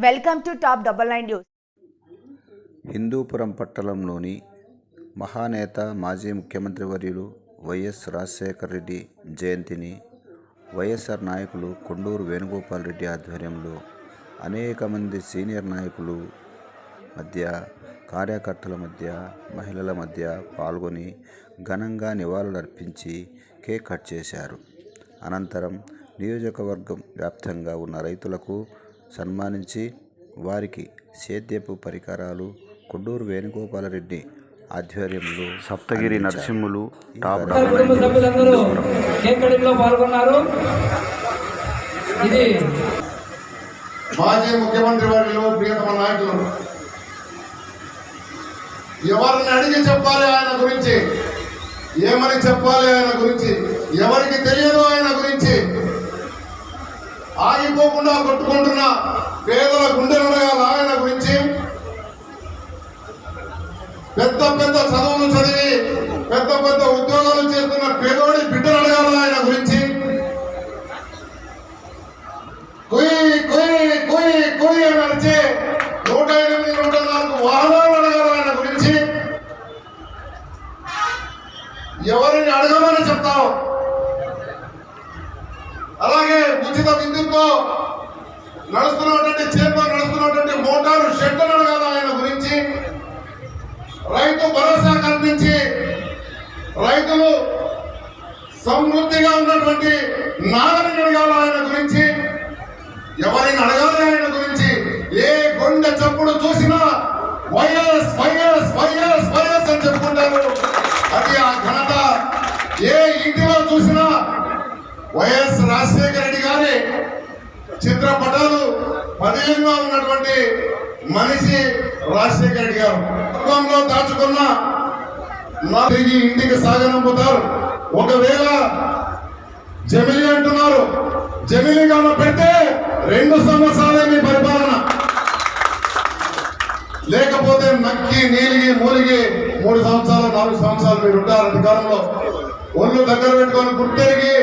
Welcome to top 99 news. Hindupuram పట్టణంలోని మహానేత మాజీ ముఖ్యమంత్రి వర్యులు వైఎస్ రాజశేఖర రెడ్డి జయంతిని వైఎస్ఆర్ నాయకులు కొండూరు వేణుగోపాల్ రెడ్డి ఆధ్వర్యంలో అనేక మంది సీనియర్ నాయకులు మధ్య, కార్యకర్తల మధ్య, మహిళల మధ్య పాల్గొని ఘనంగా నివాళులర్పించి కేక్ కట్ చేశారు. అనంతరం నియోజకవర్గం వ్యాప్తంగా ఉన్న రైతులకు సన్మానించి వారికి సేద్యపు పరికరాలు కొండూరు వేణుగోపాల్ రెడ్డి ఆధ్వర్యంలో సప్తగిరి నరసింహులు టాప్ పాల్గొన్నారు. ఇది మాజీ ముఖ్యమంత్రి వారిలో ప్రియతమ నాయకులు ఎవరిని అడిగి చెప్పాలి ఆయన గురించి, ఏమని చెప్పాలి ఆయన గురించి, ఎవరికి తెలియదు ఆయన గురించి, ఆగిపోకుండా కొట్టుకుంటున్న పేదల గుండెలు అడగాలి ఆయన గురించి, పెద్ద పెద్ద చదువులు చదివి పెద్ద పెద్ద ఉద్యోగాలు చేస్తున్న పేదోడి బిడ్డలు అడగాలి ఆయన గురించి, కుయ్ కుయ్ కుయ్ కుయ్ అని అడిచే 108, 104 వాహనాలు అడగాలి ఆయన గురించి. ఎవరిని అడగమని చెప్తావు. అలాగే ఉచిత విద్యుత్తో నడుస్తున్నటువంటి చేతితో నడుస్తున్నటువంటి మోటారు షెడ్లను అడగాలి ఆయన గురించి. రైతు భరోసా కల్పించి రైతులు సమృద్ధిగా ఉన్నటువంటి నాగరిని అడగాలి ఆయన గురించి. ఎవరిని అడగాలి ఆయన గురించి. ఏ గుండె చప్పుడు చూసినా వైఎస్ వైఎస్ వైఎస్ వైఎస్ అని చెప్పుకుంటారు. అది ఆ ఘనత. ఏ ఇంటిలో చూసినా వైఎస్ రాజశేఖర రెడ్డి గారి చిత్రపటాలు పదిలంగా ఉన్నటువంటి మనిషి రాజశేఖర రెడ్డి గారు. కుటుంబంలో దాచుకున్న తిరిగి ఇంటికి సాగనంపుతారు. ఒకవేళ జమిలి అంటున్నారు, జమిలి కన్నా పెడితే 2 సంవత్సరాలే మీ పరిపాలన, లేకపోతే నక్కి నీలిగి మూలిగి 3 సంవత్సరాలు 4 సంవత్సరాలు మీరు ఉంటారు అధికారంలో. ఒళ్ళు దగ్గర పెట్టుకొని గుర్తెరిగి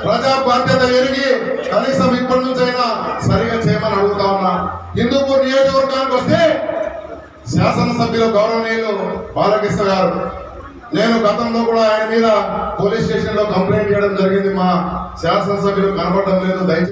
ప్రజా బాధ్యత ఎరిగి కనీసం ఇప్పటి నుంచైనా సరిగా చేయమని అడుగుతా ఉన్నా. హిందూపూర్ నియోజకవర్గానికి వస్తే శాసనసభ్యులు గౌరవనీయులు బాలకృష్ణ గారు, నేను గతంలో కూడా ఆయన మీద పోలీస్ స్టేషన్ లో కంప్లైంట్ చేయడం జరిగింది. మా శాసనసభ్యులు కనపడడం లేదు, దయచేసి